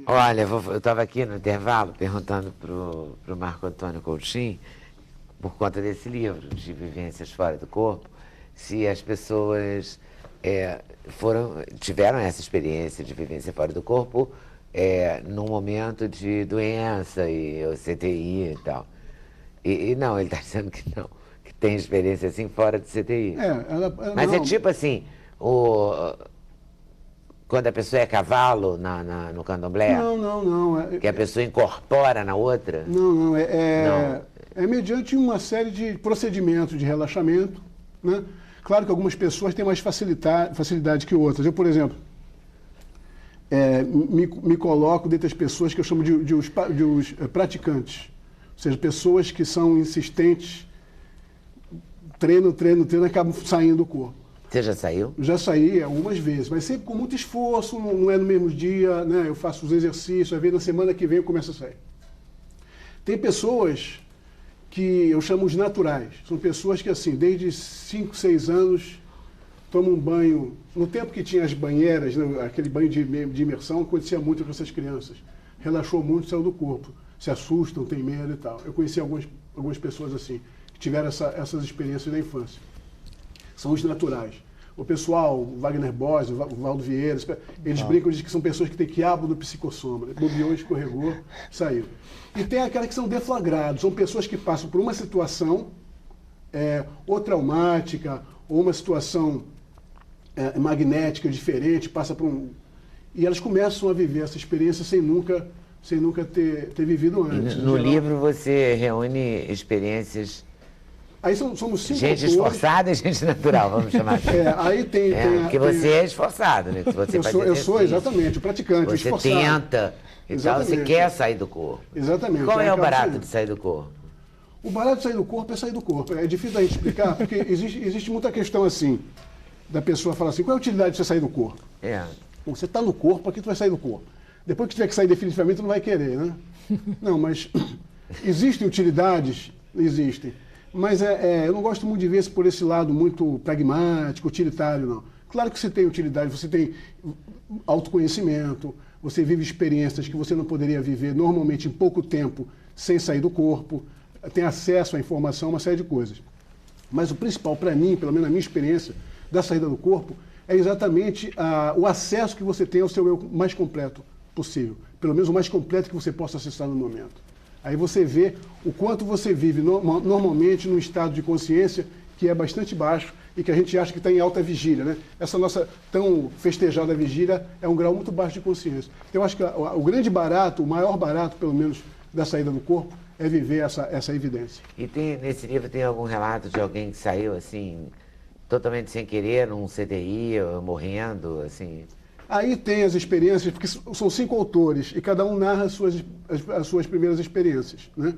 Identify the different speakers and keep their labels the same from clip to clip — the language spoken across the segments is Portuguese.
Speaker 1: Olha, eu estava aqui no intervalo perguntando para o Marco Antônio Coutinho, por conta desse livro, de Vivências Fora do Corpo, se as pessoas tiveram essa experiência de vivência fora do corpo num momento de doença e CTI e tal. E não, ele está dizendo que não, que tem experiência assim fora do CTI. Mas
Speaker 2: não.
Speaker 1: é tipo assim, quando a pessoa é cavalo no candomblé?
Speaker 2: Não.
Speaker 1: Que a pessoa incorpora na outra?
Speaker 2: Não. É mediante uma série de procedimentos de relaxamento, né? Claro que algumas pessoas têm mais facilidade que outras. Eu, por exemplo, me coloco dentre as pessoas que eu chamo de os praticantes. Ou seja, pessoas que são insistentes, treino, acabam saindo do corpo.
Speaker 1: Você já saiu?
Speaker 2: Já saí algumas vezes, mas sempre com muito esforço, não é no mesmo dia, né? Eu faço os exercícios, às vezes na semana que vem eu começo a sair. Tem pessoas que eu chamo os naturais. São pessoas que, assim, desde 5, 6 anos, tomam um banho. No tempo que tinha as banheiras, né, aquele banho de imersão, acontecia muito com essas crianças. Relaxou muito, saiu do corpo. Se assustam, tem medo e tal. Eu conheci algumas pessoas assim, que tiveram essas experiências na infância. São os naturais. O pessoal, o Wagner Borges, o Valdo Vieira, eles brincam de que são pessoas que têm quiabo do psicossoma. Bobeou, escorregou, saiu. E tem aquelas que são deflagrados, são pessoas que passam por uma situação ou traumática, ou uma situação magnética diferente, passa por e elas começam a viver essa experiência sem nunca ter vivido antes.
Speaker 1: No livro você reúne experiências...
Speaker 2: Aí somos 5
Speaker 1: gente
Speaker 2: autores.
Speaker 1: Esforçada e gente natural, vamos chamar assim.
Speaker 2: Aí tem
Speaker 1: porque você é esforçado, né?
Speaker 2: Eu sou exatamente o praticante, o esforçado.
Speaker 1: Você tenta, então você quer sair do corpo.
Speaker 2: Exatamente.
Speaker 1: Qual é o barato de sair do corpo?
Speaker 2: O barato de sair do corpo é sair do corpo. É difícil a gente explicar, porque existe muita questão assim, da pessoa falar assim, qual é a utilidade de você sair do corpo? Você está no corpo, para que tu vai sair do corpo? Depois que tiver que sair definitivamente, tu não vai querer, né? Não, mas existem utilidades? Existem. Mas eu não gosto muito de ver por esse lado muito pragmático, utilitário, não. Claro que você tem utilidade, você tem autoconhecimento, você vive experiências que você não poderia viver normalmente em pouco tempo sem sair do corpo, tem acesso à informação, uma série de coisas. Mas o principal para mim, pelo menos na minha experiência da saída do corpo, é exatamente o acesso que você tem ao seu eu mais completo possível. Pelo menos o mais completo que você possa acessar no momento. Aí você vê o quanto você vive normalmente num estado de consciência que é bastante baixo e que a gente acha que está em alta vigília, né? Essa nossa tão festejada vigília é um grau muito baixo de consciência. Então, eu acho que o grande barato, o maior barato, pelo menos, da saída do corpo é viver essa evidência.
Speaker 1: E nesse livro tem algum relato de alguém que saiu, assim, totalmente sem querer, num CTI, morrendo, assim...
Speaker 2: Aí tem as experiências, porque são 5 autores, e cada um narra as suas primeiras experiências, né?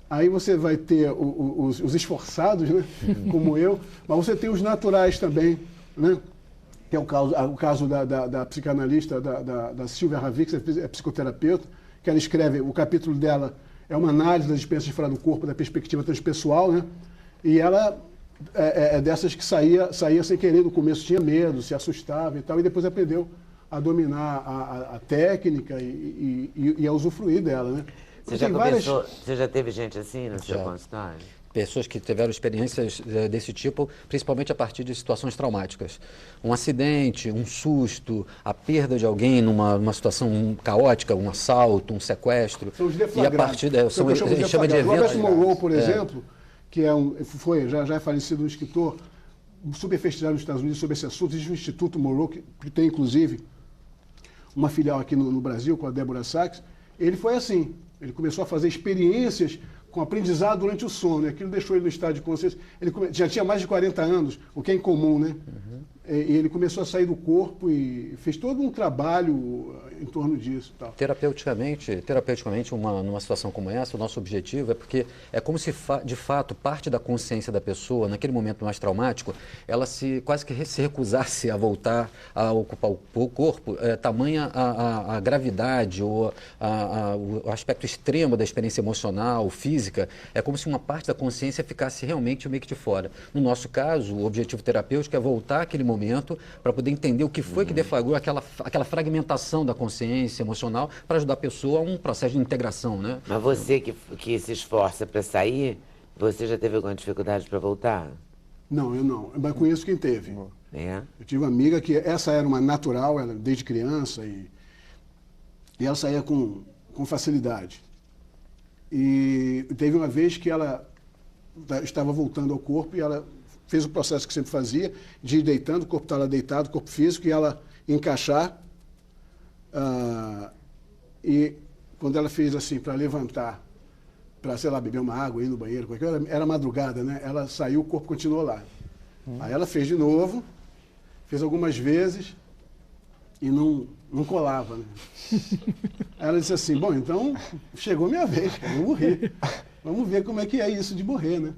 Speaker 2: Aí você vai ter os esforçados, né? Como eu, mas você tem os naturais também, né? Que é o caso da psicanalista, da Silvia Ravix, que é psicoterapeuta, que ela escreve, o capítulo dela é uma análise das experiências fora do corpo, da perspectiva transpessoal, né? E ela... É dessas que saía sem querer, no começo tinha medo, se assustava e tal, e depois aprendeu a dominar a técnica e a usufruir dela, né?
Speaker 1: Você já teve gente assim no seu consultório?
Speaker 3: Pessoas que tiveram experiências desse tipo, principalmente a partir de situações traumáticas. Um acidente, um susto, a perda de alguém numa situação caótica, um assalto, um sequestro.
Speaker 2: São os deflagrados.
Speaker 3: E a partir a gente chama de eventos...
Speaker 2: Robert Monroe, por exemplo, que já é falecido um escritor super festejado nos Estados Unidos sobre esse assunto. Existe um Instituto Monroe, que tem inclusive uma filial aqui no Brasil, com a Débora Sachs. Ele foi assim, ele começou a fazer experiências com aprendizado durante o sono, e aquilo deixou ele no estado de consciência. Ele já tinha mais de 40 anos, o que é incomum, né? E ele começou a sair do corpo e fez todo um trabalho em torno disso. Tal.
Speaker 3: Terapeuticamente, numa situação como essa, o nosso objetivo é porque é como se, de fato, parte da consciência da pessoa, naquele momento mais traumático, ela quase que se recusasse a voltar a ocupar o corpo, tamanha a gravidade ou o aspecto extremo da experiência emocional, física, é como se uma parte da consciência ficasse realmente meio que de fora. No nosso caso, o objetivo terapêutico é voltar àquele momento momento, para poder entender o que foi que deflagrou aquela fragmentação da consciência emocional, para ajudar a pessoa a um processo de integração, né?
Speaker 1: Mas você que se esforça para sair, você já teve alguma dificuldade para voltar?
Speaker 2: Não, eu não. Mas conheço quem teve.
Speaker 1: É?
Speaker 2: Eu tive uma amiga que essa era uma natural, ela, desde criança, e ela saía com facilidade. E teve uma vez que ela estava voltando ao corpo e ela fez o processo que sempre fazia, de ir deitando, o corpo estava deitado, o corpo físico, e ela encaixar. E quando ela fez assim, para levantar, para, sei lá, beber uma água, ir no banheiro, era madrugada, né? Ela saiu, o corpo continuou lá. Aí ela fez de novo, fez algumas vezes e não colava, né? Aí ela disse assim, bom, então chegou minha vez, cara, eu morri. Vamos ver como é que é isso de morrer, né?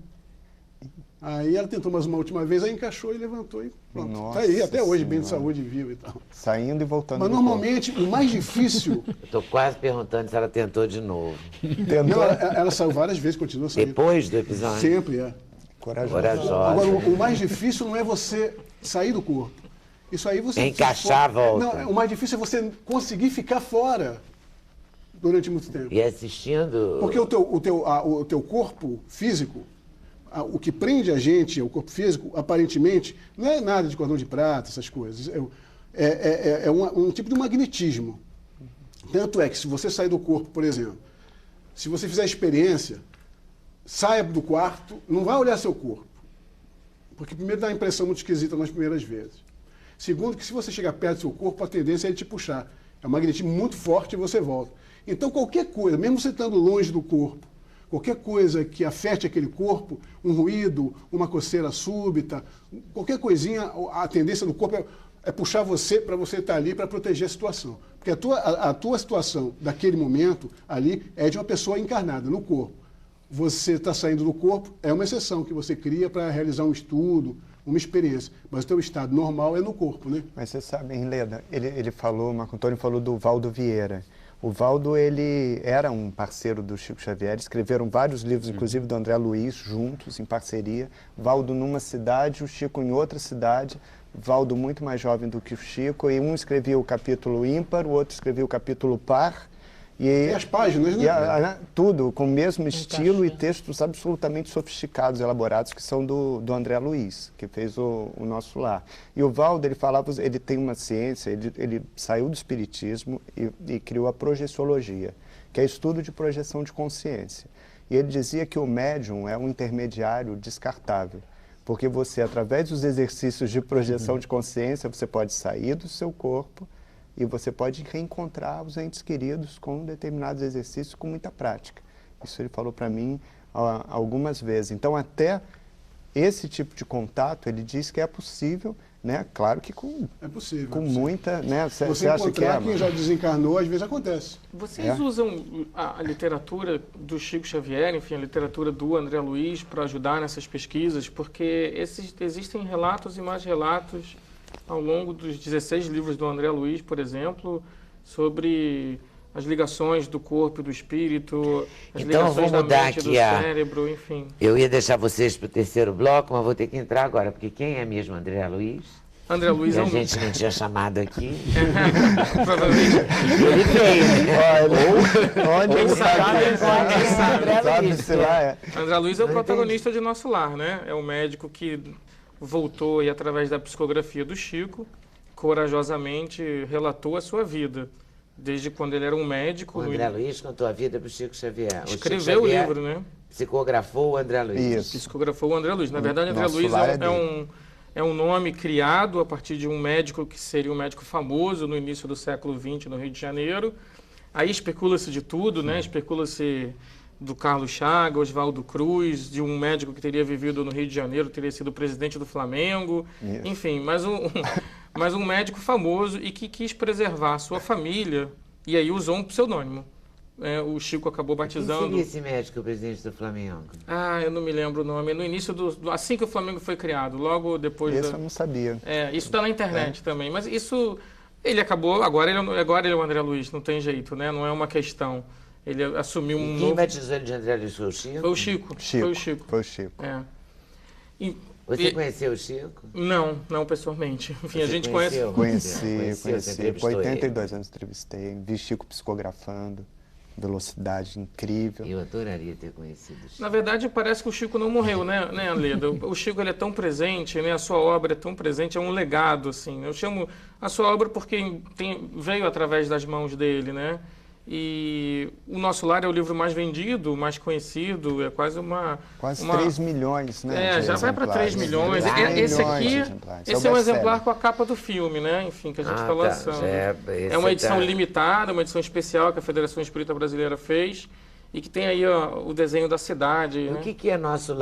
Speaker 2: Aí ela tentou mais uma última vez, aí encaixou e levantou e pronto.
Speaker 4: Nossa
Speaker 2: tá aí, até hoje,
Speaker 4: Senhora.
Speaker 2: bem de saúde, vivo e tal.
Speaker 4: Saindo e voltando.
Speaker 2: Mas normalmente, o mais difícil...
Speaker 1: Eu estou quase perguntando se ela tentou de novo.
Speaker 2: Não, ela saiu várias vezes, continua saindo.
Speaker 1: Depois do episódio?
Speaker 2: Sempre, é.
Speaker 4: Corajosa.
Speaker 2: Agora, o mais difícil não é você sair do corpo. Isso aí você...
Speaker 1: Encaixar a volta.
Speaker 2: Não, o mais difícil é você conseguir ficar fora durante muito tempo.
Speaker 1: E assistindo...
Speaker 2: Porque o teu corpo físico, o que prende a gente, o corpo físico, aparentemente, não é nada de cordão de prata, essas coisas. É um tipo de magnetismo. Tanto é que se você sair do corpo, por exemplo, se você fizer a experiência, saia do quarto, não vai olhar seu corpo. Porque primeiro dá uma impressão muito esquisita nas primeiras vezes. Segundo, que se você chegar perto do seu corpo, a tendência é ele te puxar. É um magnetismo muito forte e você volta. Então, qualquer coisa, mesmo você estando longe do corpo, qualquer coisa que afete aquele corpo, um ruído, uma coceira súbita, qualquer coisinha, a tendência do corpo é puxar você para você estar ali para proteger a situação. Porque a tua situação daquele momento ali é de uma pessoa encarnada no corpo. Você está saindo do corpo, é uma exceção que você cria para realizar um estudo, uma experiência. Mas o teu estado normal é no corpo, né?
Speaker 4: Mas você sabe, hein, Leda, ele falou, o Marco Antônio falou do Valdo Vieira. O Valdo, ele era um parceiro do Chico Xavier, escreveram vários livros, inclusive do André Luiz, juntos, em parceria. Valdo numa cidade, o Chico em outra cidade. Valdo muito mais jovem do que o Chico, e um escrevia o capítulo ímpar, o outro escrevia o capítulo par.
Speaker 2: E as páginas, né?
Speaker 4: Tudo com o mesmo estilo e textos absolutamente sofisticados, elaborados, que são do André Luiz, que fez o Nosso Lar. E o Valdo, ele falava, ele tem uma ciência, ele saiu do espiritismo e criou a projeciologia, que é estudo de projeção de consciência. E ele dizia que o médium é um intermediário descartável, porque você, através dos exercícios de projeção de consciência, você pode sair do seu corpo e você pode reencontrar os entes queridos com determinados exercícios, com muita prática. Isso ele falou para mim algumas vezes. Então, até esse tipo de contato, ele diz que é possível, né? Claro que com muita... Né?
Speaker 2: Você
Speaker 4: acha que é,
Speaker 2: quem já desencarnou, às vezes acontece.
Speaker 5: Vocês usam a literatura do Chico Xavier, enfim, a literatura do André Luiz, para ajudar nessas pesquisas? Porque existem relatos e mais relatos ao longo dos 16 livros do André Luiz, por exemplo, sobre as ligações do corpo e do espírito, as ligações da mente e do cérebro, enfim.
Speaker 1: Eu ia deixar vocês para o terceiro bloco, mas vou ter que entrar agora, porque quem é mesmo André Luiz?
Speaker 5: André Luiz
Speaker 1: que
Speaker 5: é
Speaker 1: a
Speaker 5: um...
Speaker 1: gente não tinha chamado aqui.
Speaker 5: Provavelmente.
Speaker 1: Ele veio.
Speaker 4: Onde
Speaker 5: Quem
Speaker 4: ele
Speaker 5: sabe,
Speaker 4: sabe, sei lá.
Speaker 5: André Luiz é o protagonista de Nosso Lar, né? É o médico que voltou e, através da psicografia do Chico, corajosamente relatou a sua vida. Desde quando ele era um médico...
Speaker 1: O André Luiz contou a vida para o Chico Xavier.
Speaker 5: Escreveu o livro, né?
Speaker 1: Psicografou o André Luiz.
Speaker 4: Isso.
Speaker 5: Psicografou o André Luiz. Na verdade, André Luiz é um nome criado a partir de um médico que seria um médico famoso no início do século XX no Rio de Janeiro. Aí especula-se de tudo, né? Especula-se do Carlos Chagas, Oswaldo Cruz, de um médico que teria vivido no Rio de Janeiro, teria sido presidente do Flamengo. Isso. Enfim, mas um médico famoso e que quis preservar a sua família e aí usou um pseudônimo. O Chico acabou batizando...
Speaker 1: Quem seria esse médico, o presidente do Flamengo?
Speaker 5: Eu não me lembro o nome. No início assim que o Flamengo foi criado, logo depois...
Speaker 4: Isso eu não sabia.
Speaker 5: Isso está na internet também. Mas isso... Ele acabou... Agora ele é o André Luiz, não tem jeito, né? Não é uma questão. Ele assumiu um
Speaker 1: Quem batizou ele de André Luiz foi o Chico?
Speaker 5: Foi o Chico.
Speaker 4: Foi o Chico.
Speaker 5: E
Speaker 1: Você conheceu o Chico?
Speaker 5: Não pessoalmente. Enfim, a gente
Speaker 1: conheceu?
Speaker 4: Conheci.
Speaker 1: Conheceu,
Speaker 4: Por 82 anos entrevistei, vi Chico psicografando, velocidade incrível.
Speaker 1: Eu adoraria ter conhecido o Chico.
Speaker 5: Na verdade, parece que o Chico não morreu, né, Leda? O Chico ele é tão presente, né? A sua obra é tão presente, é um legado, assim. Eu chamo a sua obra porque veio através das mãos dele, né? E O Nosso Lar é o livro mais vendido, mais conhecido, é quase uma...
Speaker 4: Quase 3 milhões, né?
Speaker 5: Já vai para 3 milhões. Esse aqui, esse é um exemplar com a capa do filme, né? Enfim, que a gente está lançando. É uma edição limitada, uma edição especial que a Federação Espírita Brasileira fez e que tem aí ó, o desenho da cidade.
Speaker 1: O
Speaker 5: né?
Speaker 1: que é Nosso Lar?